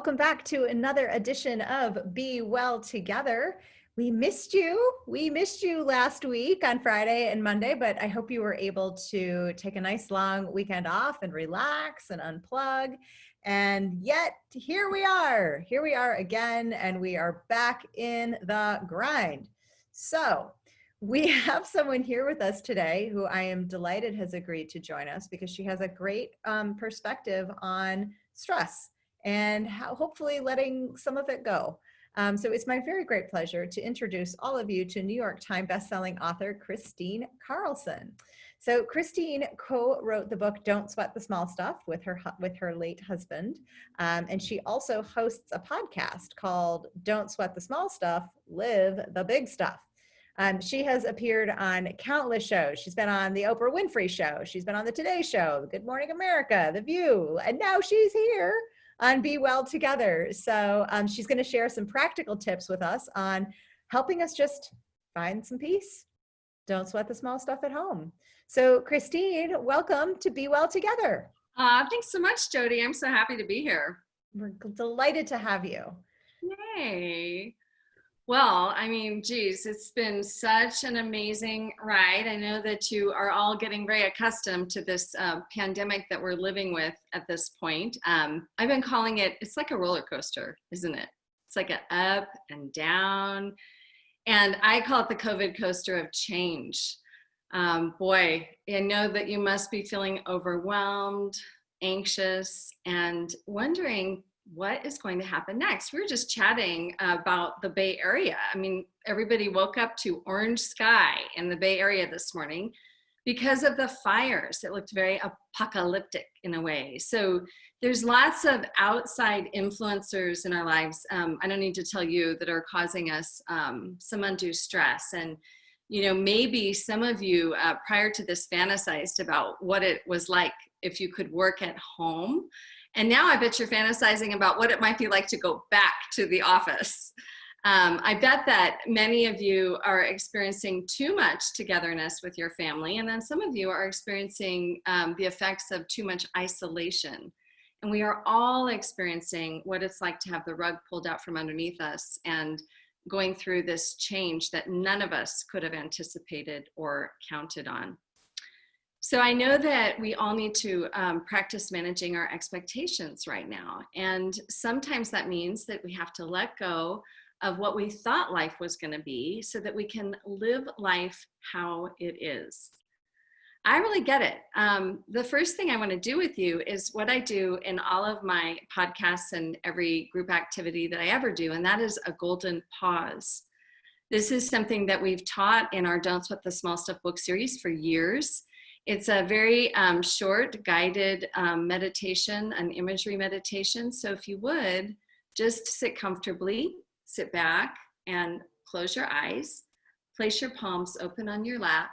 welcome back to another edition of Be Well Together. We missed you. We missed you last week on Friday and Monday, but I hope you were able to take a nice long weekend off and relax and unplug. And yet here we are again, and we are back in the grind. So we have someone here with us today who I am delighted has agreed to join us because she has a great perspective on stress and how hopefully letting some of it go. So it's my very great pleasure to introduce all of you to New York Times bestselling author Kristine Carlson. So Kristine co-wrote the book Don't Sweat the Small Stuff with her late husband. And she also hosts a podcast called Don't Sweat the Small Stuff, Live the Big Stuff. She has appeared on countless shows. She's been on the Oprah Winfrey Show. She's been on the Today Show, Good Morning America, The View, and now she's here on Be Well Together. So she's going to share some practical tips with us on helping us just find some peace. Don't sweat the small stuff at home. So Kristine, welcome to Be Well Together. Thanks so much, Jody. I'm so happy to be here. We're delighted to have you. Yay. Well, I mean, geez, it's been such an amazing ride. I know that you are all getting very accustomed to this pandemic that we're living with at this point. I've been calling it, it's like a roller coaster, isn't it? It's like an up and down. And I call it the COVID coaster of change. Boy, I know that you must be feeling overwhelmed, anxious, and wondering what is going to happen next. We were just chatting about the Bay Area. I mean, everybody woke up to orange sky in the Bay Area this morning because of the fires. It looked very apocalyptic in a way. So there's lots of outside influencers in our lives, I don't need to tell you, that are causing us some undue stress. And you know, maybe some of you prior to this fantasized about what it was like if you could work at home. And now I bet you're fantasizing about what it might be like to go back to the office. I bet that many of you are experiencing too much togetherness with your family, and then some of you are experiencing the effects of too much isolation. And we are all experiencing what it's like to have the rug pulled out from underneath us and going through this change that none of us could have anticipated or counted on. So I know that we all need to practice managing our expectations right now. And sometimes that means that we have to let go of what we thought life was going to be so that we can live life how it is. I really get it. The first thing I want to do with you is what I do in all of my podcasts and every group activity that I ever do, and that is a golden pause. This is something that we've taught in our Don't Sweat the Small Stuff book series for years. It's a very short guided meditation, an imagery meditation. So if you would, just sit comfortably, sit back and close your eyes, place your palms open on your lap,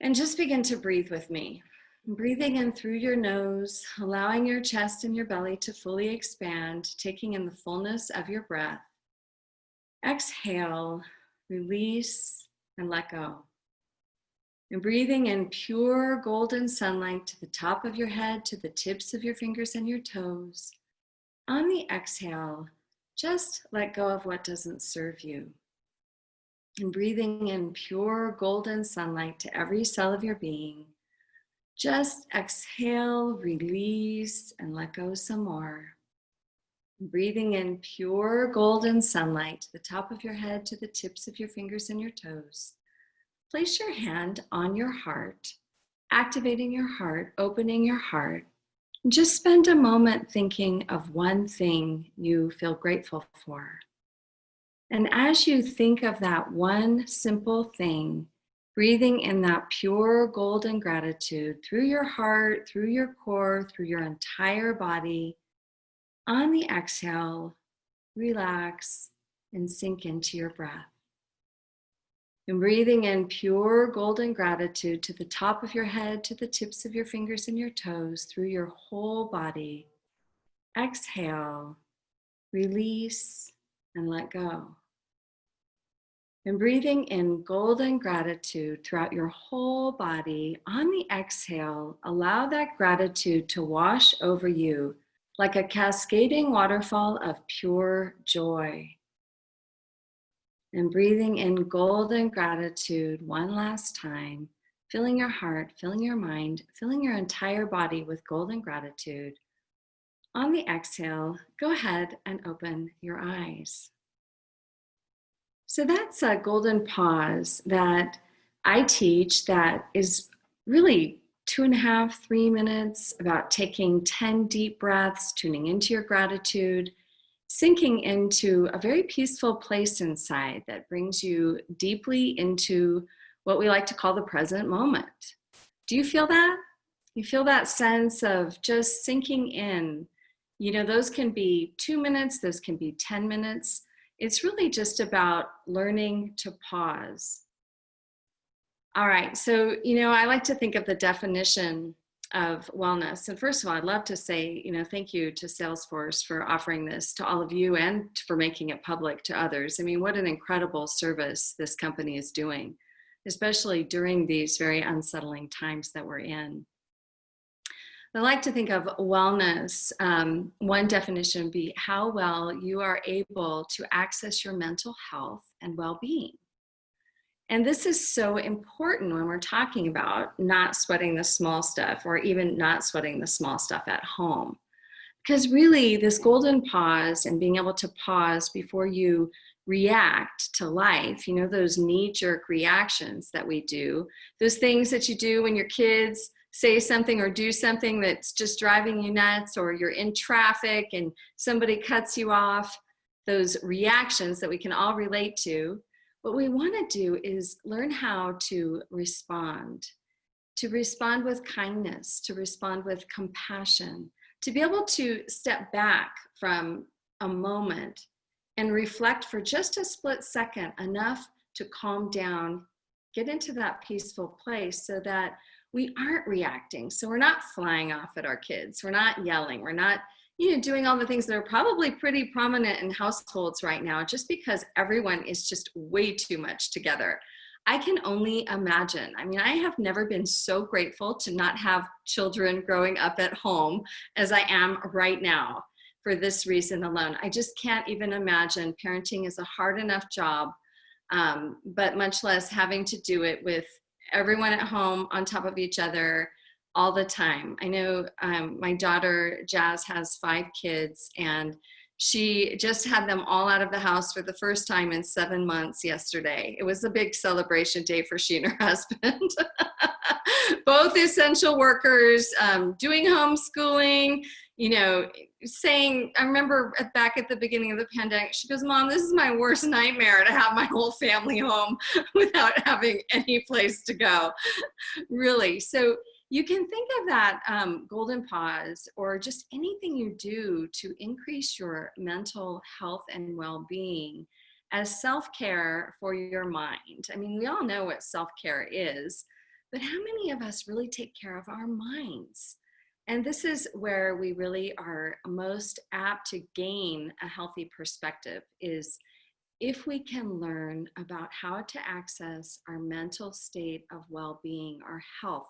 and just begin to breathe with me. Breathing in through your nose, allowing your chest and your belly to fully expand, taking in the fullness of your breath. Exhale, release, and let go. And breathing in pure golden sunlight to the top of your head, to the tips of your fingers and your toes. On the exhale, just let go of what doesn't serve you. And breathing in pure golden sunlight to every cell of your being. Just exhale, release, and let go some more. And breathing in pure golden sunlight to the top of your head, to the tips of your fingers and your toes. Place your hand on your heart, activating your heart, opening your heart. And just spend a moment thinking of one thing you feel grateful for. And as you think of that one simple thing, breathing in that pure golden gratitude through your heart, through your core, through your entire body, on the exhale, relax and sink into your breath. And breathing in pure golden gratitude to the top of your head, to the tips of your fingers and your toes, through your whole body. Exhale, release, and let go. And breathing in golden gratitude throughout your whole body. On the exhale, allow that gratitude to wash over you, like a cascading waterfall of pure joy. And breathing in golden gratitude one last time, filling your heart, filling your mind, filling your entire body with golden gratitude. On the exhale, go ahead and open your eyes. So that's a golden pause that I teach that is really 2.5, 3 minutes, about taking 10 deep breaths, tuning into your gratitude, sinking into a very peaceful place inside that brings you deeply into what we like to call the present moment. Do you feel that? You feel that sense of just sinking in. You know, those can be 2 minutes, those can be 10 minutes. It's really just about learning to pause. All right, so, I like to think of the definition of wellness. And first of all, I'd love to say, thank you to Salesforce for offering this to all of you and for making it public to others. I mean, what an incredible service this company is doing, especially during these very unsettling times that we're in. I like to think of wellness. One definition would be how well you are able to access your mental health and well-being. And this is so important when we're talking about not sweating the small stuff, or even not sweating the small stuff at home. Because really, this golden pause and being able to pause before you react to life, those knee-jerk reactions that we do, those things that you do when your kids say something or do something that's just driving you nuts, or you're in traffic and somebody cuts you off, those reactions that we can all relate to. What we want to do is learn how to respond with kindness, to respond with compassion, to be able to step back from a moment and reflect for just a split second, enough to calm down, get into that peaceful place so that we aren't reacting. So we're not flying off at our kids. We're not yelling. We're not doing all the things that are probably pretty prominent in households right now, just because everyone is just way too much together. I can only imagine. I mean, I have never been so grateful to not have children growing up at home as I am right now for this reason alone. I just can't even imagine. Parenting is a hard enough job, but much less having to do it with everyone at home on top of each other all the time. I know my daughter Jazz has 5 kids, and she just had them all out of the house for the first time in 7 months yesterday. It was a big celebration day for she and her husband. Both essential workers, doing homeschooling, saying, I remember back at the beginning of the pandemic, she goes, "Mom, this is my worst nightmare, to have my whole family home without having any place to go." Really. So you can think of that golden pause, or just anything you do to increase your mental health and well-being, as self-care for your mind. I mean, we all know what self-care is, but how many of us really take care of our minds? And this is where we really are most apt to gain a healthy perspective, is if we can learn about how to access our mental state of well-being, our health,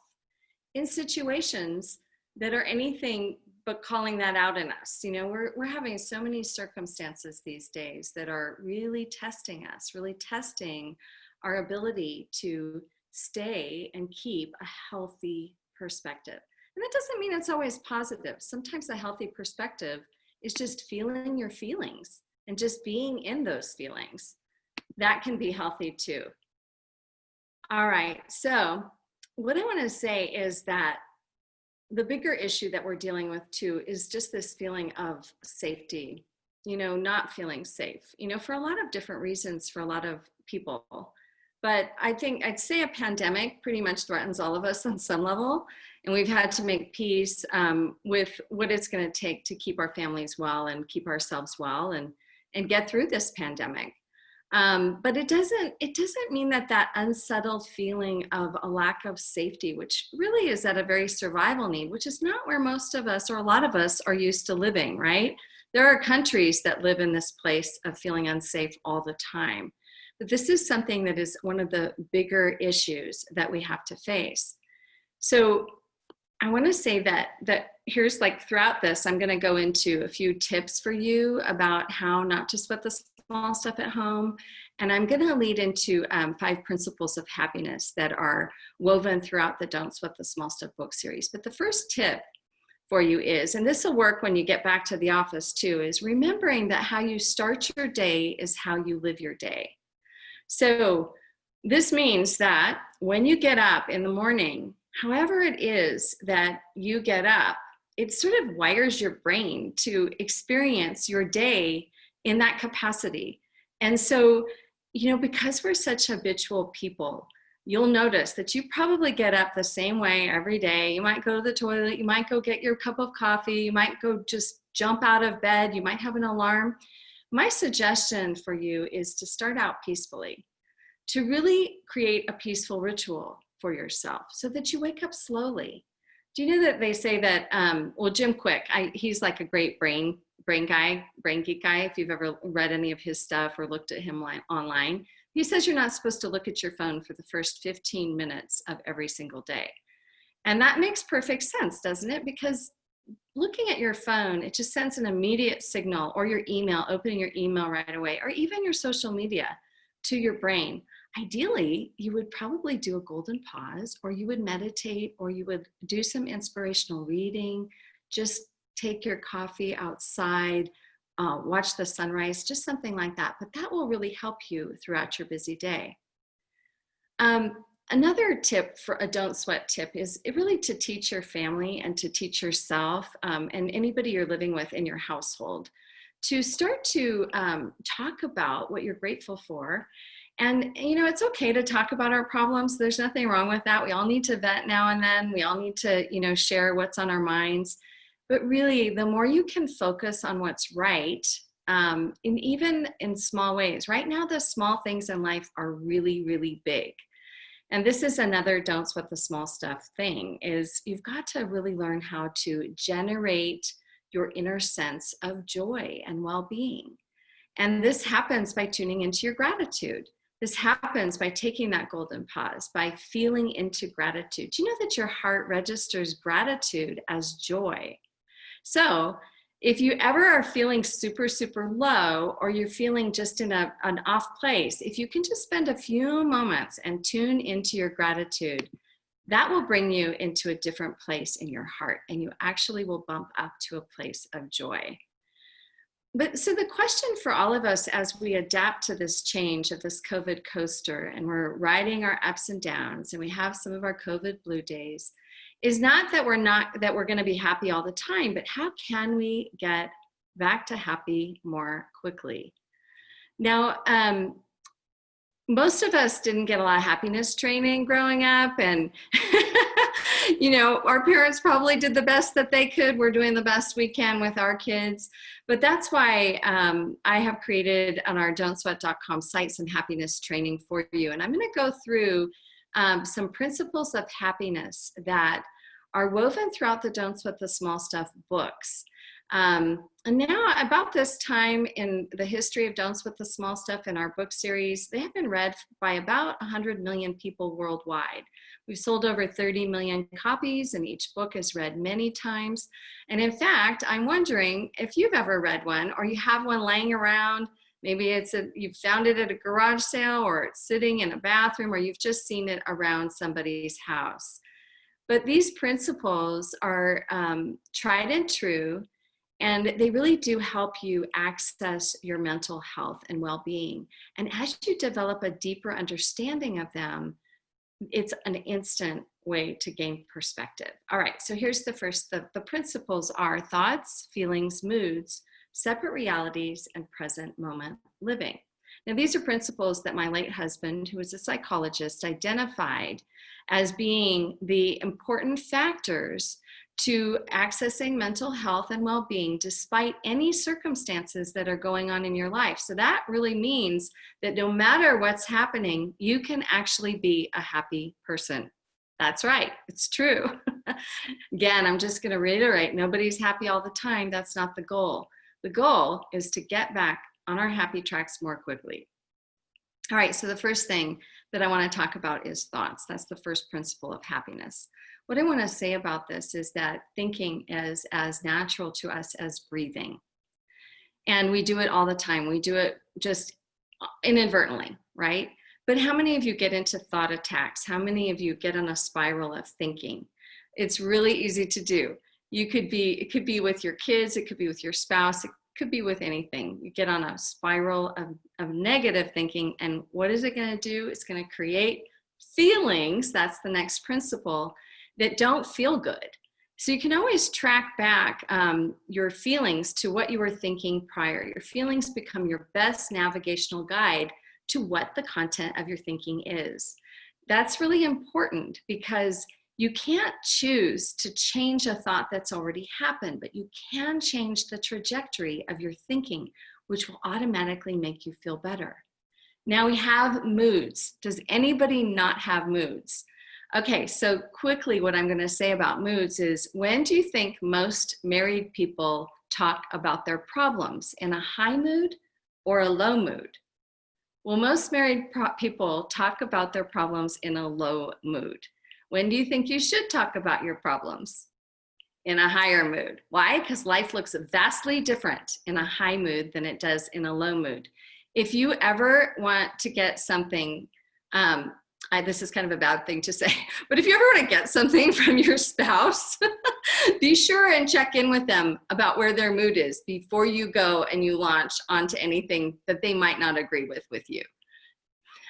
in situations that are anything but calling that out in us. We're having so many circumstances these days that are really testing us, really testing our ability to stay and keep a healthy perspective. And that doesn't mean it's always positive. Sometimes a healthy perspective is just feeling your feelings and just being in those feelings. That can be healthy too. All right, so what I want to say is that the bigger issue that we're dealing with too is just this feeling of safety, not feeling safe, for a lot of different reasons for a lot of people. But I think I'd say a pandemic pretty much threatens all of us on some level. And we've had to make peace with what it's going to take to keep our families well and keep ourselves well and get through this pandemic. But it doesn't mean that unsettled feeling of a lack of safety, which really is at a very survival need, which is not where most of us, or a lot of us, are used to living, right? There are countries that live in this place of feeling unsafe all the time. But this is something that is one of the bigger issues that we have to face. So I want to say that here's like throughout this, I'm going to go into a few tips for you about how not to sweat the small stuff at home. And I'm going to lead into 5 principles of happiness that are woven throughout the Don't Sweat the Small Stuff book series. But the first tip for you is, and this will work when you get back to the office too, is remembering that how you start your day is how you live your day. So this means that when you get up in the morning, however it is that you get up, it sort of wires your brain to experience your day in that capacity. And so, you know, because we're such habitual people, you'll notice that you probably get up the same way every day. You might go to the toilet, you might go get your cup of coffee, you might go just jump out of bed, you might have an alarm. My suggestion for you is to start out peacefully, to really create a peaceful ritual for yourself so that you wake up slowly. Do you know that they say that, well, Jim Quick, he's like a great brain geek guy, if you've ever read any of his stuff or looked at him online. He says you're not supposed to look at your phone for the first 15 minutes of every single day. And that makes perfect sense, doesn't it? Because looking at your phone, it just sends an immediate signal, or your email, opening your email right away, or even your social media to your brain. Ideally, you would probably do a golden pause, or you would meditate, or you would do some inspirational reading, just take your coffee outside, watch the sunrise, just something like that. But that will really help you throughout your busy day. Another tip for a don't sweat tip is really to teach your family and to teach yourself and anybody you're living with in your household to start to talk about what you're grateful for. And, you know, it's okay to talk about our problems. There's nothing wrong with that. We all need to vent now and then. We all need to, you know, share what's on our minds. But really, the more you can focus on what's right, even in small ways. Right now, the small things in life are really, really big. And this is another don't sweat the small stuff thing, is you've got to really learn how to generate your inner sense of joy and well-being. And this happens by tuning into your gratitude. This happens by taking that golden pause, by feeling into gratitude. Do you know that your heart registers gratitude as joy? So if you ever are feeling super, super low, or you're feeling just in an off place, if you can just spend a few moments and tune into your gratitude, that will bring you into a different place in your heart, and you actually will bump up to a place of joy. But so the question for all of us as we adapt to this change of this COVID coaster, and we're riding our ups and downs, and we have some of our COVID blue days, is not that we're going to be happy all the time, but how can we get back to happy more quickly? Now, most of us didn't get a lot of happiness training growing up, and you know, our parents probably did the best that they could. We're doing the best we can with our kids, but that's why I have created on our don'tsweat.com site some happiness training for you. And I'm going to go through some principles of happiness that are woven throughout the Don't Sweat the Small Stuff books. And now, about this time in the history of Don't Sweat the Small Stuff in our book series, they have been read by about 100 million people worldwide. We've sold over 30 million copies, and each book is read many times. And in fact, I'm wondering if you've ever read one, or you have one laying around. Maybe you've found it at a garage sale, or it's sitting in a bathroom, or you've just seen it around somebody's house. But these principles are tried and true, and they really do help you access your mental health and well-being. And as you develop a deeper understanding of them, it's an instant way to gain perspective. All right, so here's the first. The principles are thoughts, feelings, moods, separate realities, and present moment living. Now, these are principles that my late husband, who was a psychologist, identified as being the important factors to accessing mental health and well-being despite any circumstances that are going on in your life. So that really means that no matter what's happening, you can actually be a happy person. That's right, it's true. Again, I'm just going to reiterate, nobody's happy all the time. That's not the goal. The goal is to get back on our happy tracks more quickly. All right, so the first thing that I want to talk about is thoughts. That's the first principle of happiness. What I want to say about this is that thinking is as natural to us as breathing. And we do it all the time. We do it just inadvertently, right? But how many of you get into thought attacks? How many of you get on a spiral of thinking? It's really easy to do. It could be with your kids, it could be with your spouse, it could be with anything. You get on a spiral of negative thinking, and what is it going to do? It's going to create feelings, that's the next principle, that don't feel good. So you can always track back your feelings to what you were thinking prior. Your feelings become your best navigational guide to what the content of your thinking is. That's really important because you can't choose to change a thought that's already happened, but you can change the trajectory of your thinking, which will automatically make you feel better. Now we have moods. Does anybody not have moods? Okay, so quickly what I'm going to say about moods is, when do you think most married people talk about their problems? In a high mood or a low mood? Well, most married people talk about their problems in a low mood. When do you think you should talk about your problems? In a higher mood. Why? Because life looks vastly different in a high mood than it does in a low mood. If you ever want to get something, this is kind of a bad thing to say, but if you ever want to get something from your spouse, be sure and check in with them about where their mood is before you go and you launch onto anything that they might not agree with you.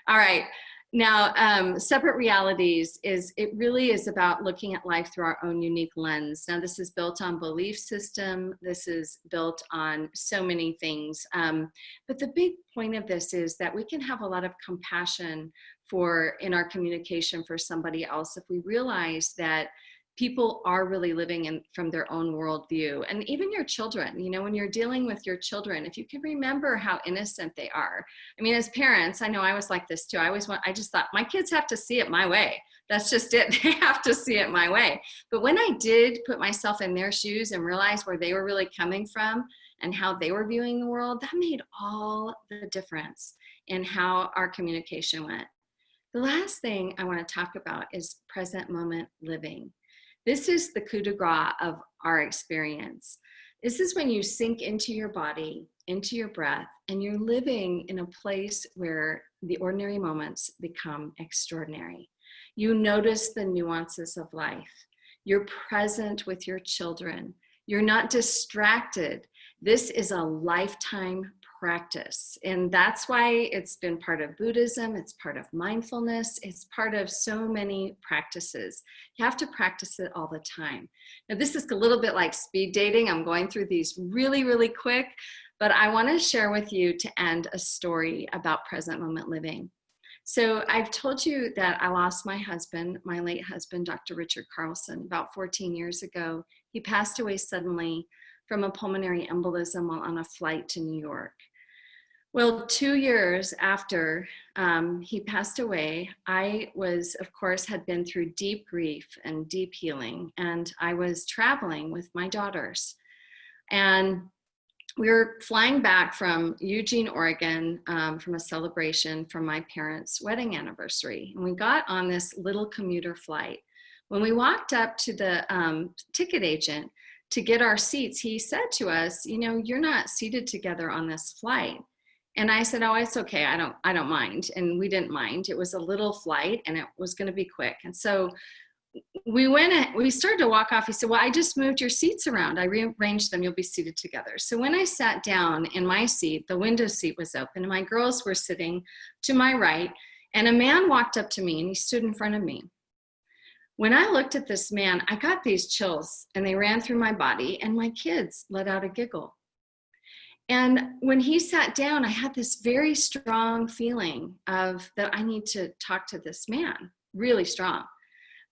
All right. Now, separate realities it really is about looking at life through our own unique lens. Now, this is built on belief system. This is built on so many things. But the big point of this is that we can have a lot of compassion in our communication for somebody else if we realize that people are really living from their own worldview. And even your children, when you're dealing with your children, if you can remember how innocent they are. I mean, as parents, I know I was like this too. I just thought my kids have to see it my way. That's just it. They have to see it my way. But when I did put myself in their shoes and realize where they were really coming from and how they were viewing the world, that made all the difference in how our communication went. The last thing I want to talk about is present moment living. This is the coup de grace of our experience. This is when you sink into your body, into your breath, and you're living in a place where the ordinary moments become extraordinary. You notice the nuances of life. You're present with your children. You're not distracted. This is a lifetime practice. And that's why it's been part of Buddhism. It's part of mindfulness. It's part of so many practices. You have to practice it all the time. Now, this is a little bit like speed dating. I'm going through these really, really quick, but I want to share with you to end a story about present moment living. So I've told you that I lost my husband, my late husband, Dr. Richard Carlson, about 14 years ago. He passed away suddenly from a pulmonary embolism while on a flight to New York. Well, 2 years after he passed away, I had been through deep grief and deep healing, and I was traveling with my daughters. And we were flying back from Eugene, Oregon, from a celebration from my parents' wedding anniversary. And we got on this little commuter flight. When we walked up to the ticket agent to get our seats, he said to us, you're not seated together on this flight. And I said, oh, it's okay. I don't mind. And we didn't mind. It was a little flight and it was going to be quick. And so we started to walk off. He said, well, I just moved your seats around. I rearranged them. You'll be seated together. So when I sat down in my seat, the window seat was open and my girls were sitting to my right. And a man walked up to me and he stood in front of me. When I looked at this man, I got these chills and they ran through my body and my kids let out a giggle. And when he sat down, I had this very strong feeling of that I need to talk to this man, really strong.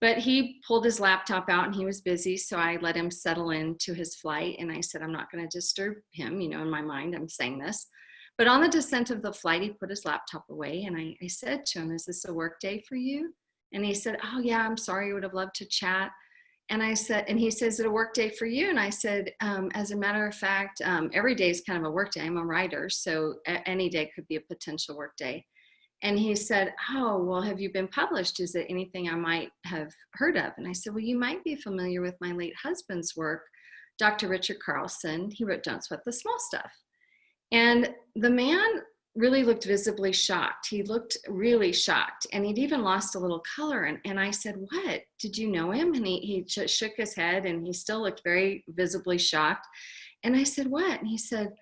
But he pulled his laptop out and he was busy, so I let him settle into his flight. And I said, I'm not going to disturb him, in my mind, I'm saying this. But on the descent of the flight, he put his laptop away. And I said to him, is this a work day for you? And he said, oh yeah, I'm sorry, I would have loved to chat. And I said, and he says, is it a work day for you? And I said, as a matter of fact, every day is kind of a work day. I'm a writer, so any day could be a potential work day. And he said, oh, well, have you been published? Is it anything I might have heard of? And I said, well, you might be familiar with my late husband's work, Dr. Richard Carlson. He wrote Don't Sweat the Small Stuff. And the man really looked visibly shocked. He looked really shocked, and he'd even lost a little color. And I said, what, did you know him? And he just shook his head, and he still looked very visibly shocked. And I said, what? And he said,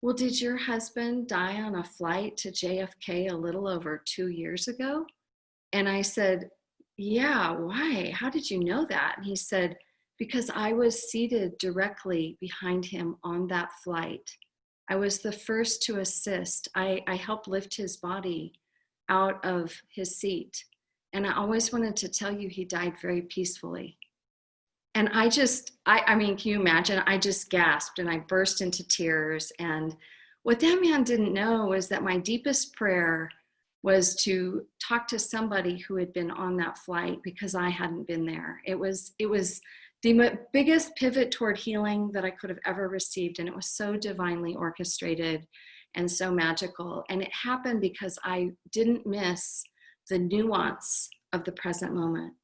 well, did your husband die on a flight to JFK a little over 2 years ago? And I said, yeah, why? How did you know that? And he said, because I was seated directly behind him on that flight. I was the first to assist. I helped lift his body out of his seat. And I always wanted to tell you he died very peacefully. And I mean, can you imagine? I just gasped and I burst into tears. And what that man didn't know was that my deepest prayer was to talk to somebody who had been on that flight, because I hadn't been there. It was the biggest pivot toward healing that I could have ever received. And it was so divinely orchestrated and so magical. And it happened because I didn't miss the nuance of the present moment.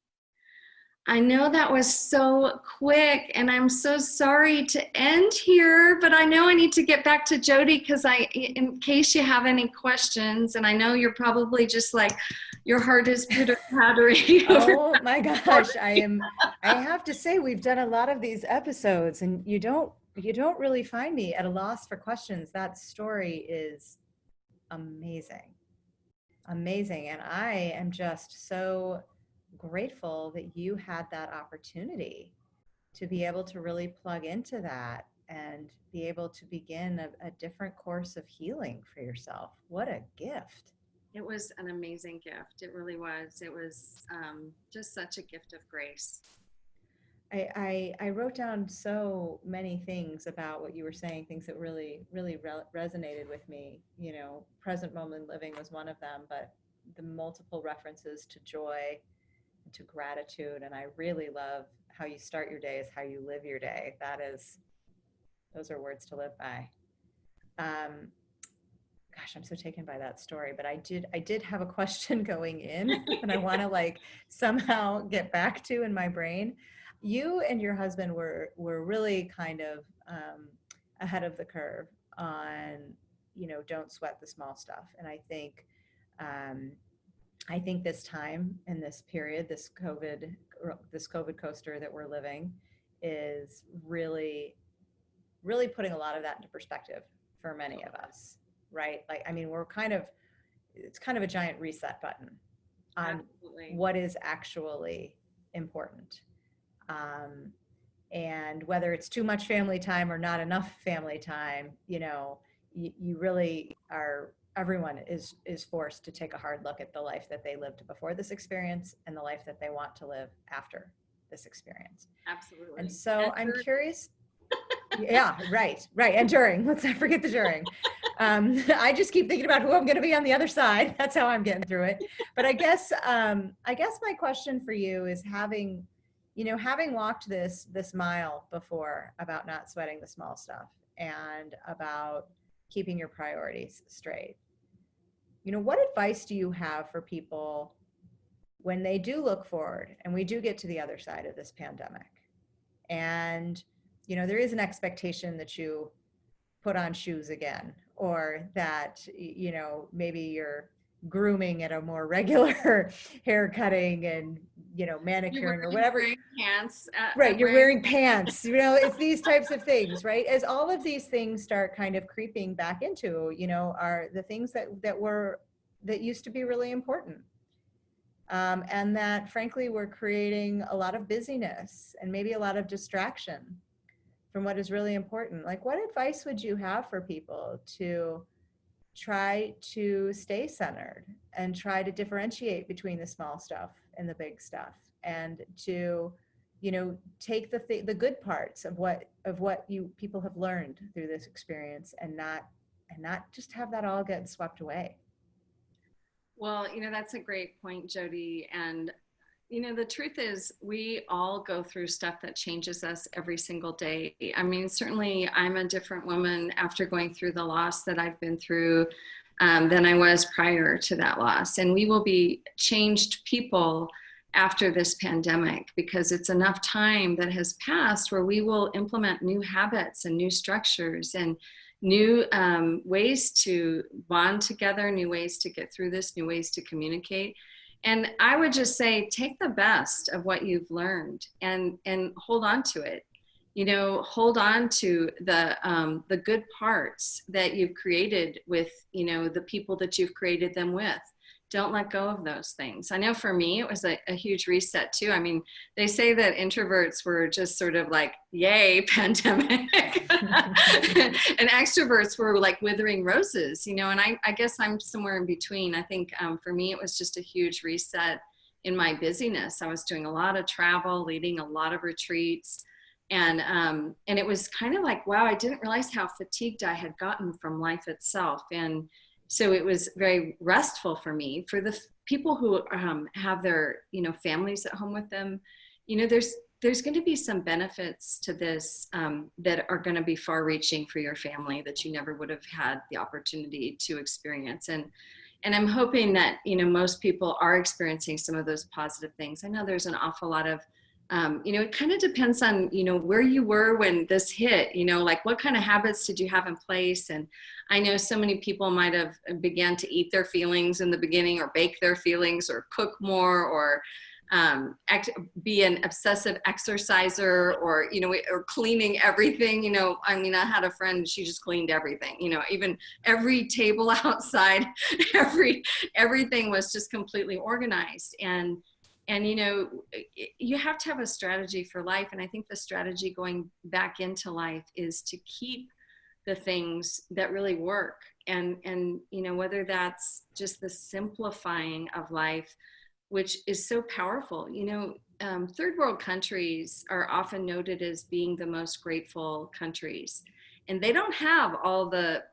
I know that was so quick, and I'm so sorry to end here, but I know I need to get back to Jody, because in case you have any questions, and I know you're probably just like, your heart is pitter-pattering. Oh my gosh, I have to say, we've done a lot of these episodes, and you don't really find me at a loss for questions. That story is amazing. Amazing. And I am just so grateful that you had that opportunity to be able to really plug into that and be able to begin a different course of healing for yourself. What a gift. It was an amazing gift. It really was. It was just such a gift of grace. I wrote down so many things about what you were saying, things that really resonated with me. You know, present moment living was one of them, but the multiple references to joy, to gratitude. And I really love how you start your day is how you live your day. Those are words to live by. Gosh, I'm so taken by that story, but I did have a question going in and I want to like somehow get back to in my brain. You and your husband were really kind of ahead of the curve on, don't sweat the small stuff. And I think this time in this period, this COVID coaster that we're living is really, really putting a lot of that into perspective for many of us, right? Like, I mean, it's kind of a giant reset button on Absolutely. what is actually important. And whether it's too much family time or not enough family time, you really are, everyone is forced to take a hard look at the life that they lived before this experience and the life that they want to live after this experience. Absolutely. And so I'm curious. Yeah, right. And during, let's not forget the during. I just keep thinking about who I'm going to be on the other side. That's how I'm getting through it. But I guess my question for you is having walked this mile before about not sweating the small stuff and about keeping your priorities straight. What advice do you have for people when they do look forward and we do get to the other side of this pandemic? And, there is an expectation that you put on shoes again, or that, maybe you're grooming at a more regular hair cutting and, manicuring or whatever. Pants. Right. You're wearing pants, it's these types of things, right? As all of these things start kind of creeping back into, are the things that used to be really important. And that frankly, we're creating a lot of busyness and maybe a lot of distraction from what is really important. Like, what advice would you have for people to try to stay centered and try to differentiate between the small stuff and the big stuff, and to, take the good parts of what people have learned through this experience and not just have that all get swept away? Well, that's a great point, Jody. And the truth is we all go through stuff that changes us every single day. I mean, certainly I'm a different woman after going through the loss that I've been through. than I was prior to that loss. And we will be changed people after this pandemic, because it's enough time that has passed where we will implement new habits and new structures and new ways to bond together, new ways to get through this, new ways to communicate. And I would just say, take the best of what you've learned and hold on to it. You know, hold on to the good parts that you've created with, you know, the people that you've created them with. Don't let go of those things. I know for me, it was a huge reset too. I mean, they say that introverts were just sort of like, yay, pandemic. And extroverts were like withering roses, you know, and I guess I'm somewhere in between. I think for me, it was just a huge reset in my busyness. I was doing a lot of travel, leading a lot of retreats. And it was kind of like, wow, I didn't realize how fatigued I had gotten from life itself. And so it was very restful for me. For the people who have their, you know, families at home with them, you know, there's going to be some benefits to this that are going to be far reaching for your family that you never would have had the opportunity to experience. And I'm hoping that, you know, most people are experiencing some of those positive things. I know there's an awful lot of you know, it kind of depends on, you know, where you were when this hit, you know, like what kind of habits did you have in place? And I know so many people might have began to eat their feelings in the beginning, or bake their feelings, or cook more, or be an obsessive exerciser, or, you know, or cleaning everything. You know, I mean, I had a friend, she just cleaned everything, you know, even every table outside, everything was just completely organized. And, you know, you have to have a strategy for life. And I think the strategy going back into life is to keep the things that really work. And, you know, whether that's just the simplifying of life, which is so powerful. You know, third world countries are often noted as being the most grateful countries. And they don't have all the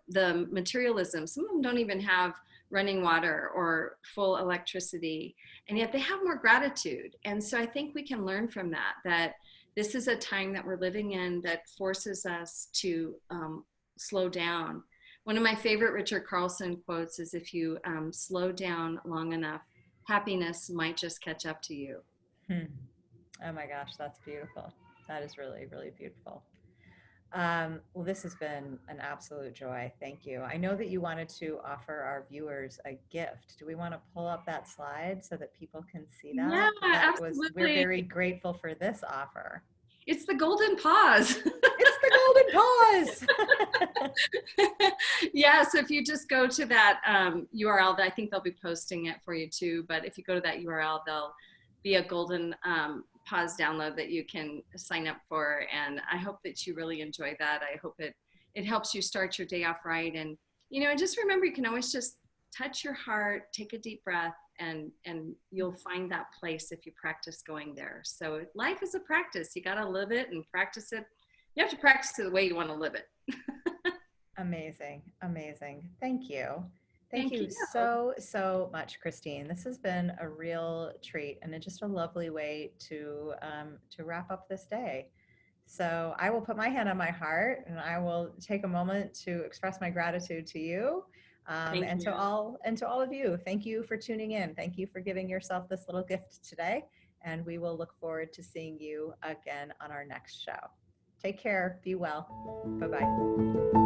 materialism. Some of them don't even have running water or full electricity, and yet they have more gratitude. And so I think we can learn from that this is a time that we're living in that forces us to slow down. One of my favorite Richard Carlson quotes is, if you slow down long enough, happiness might just catch up to you. Oh my gosh, that's beautiful. That is really, really beautiful. Well, this has been an absolute joy. Thank you. I know that you wanted to offer our viewers a gift. Do we want to pull up that slide so that people can see Yeah, that? We're absolutely. very grateful for this offer. It's the golden pause. It's the golden pause. Yeah, so if you just go to that URL, I think they'll be posting it for you too, but if you go to that URL, there'll be a golden pause download that you can sign up for. And I hope that you really enjoy that. I hope it helps you start your day off right. And, you know, and just remember, you can always just touch your heart, take a deep breath, and you'll find that place if you practice going there. So life is a practice. You got to live it and practice it. You have to practice it the way you want to live it. Amazing. Amazing. Thank you. Thank Thank you you. so much, Kristine. This has been a real treat and just a lovely way to wrap up this day. So I will put my hand on my heart and I will take a moment to express my gratitude to you, Thank and you. to all of you. Thank you for tuning in. Thank you for giving yourself this little gift today. And we will look forward to seeing you again on our next show. Take care. Be well. Bye-bye.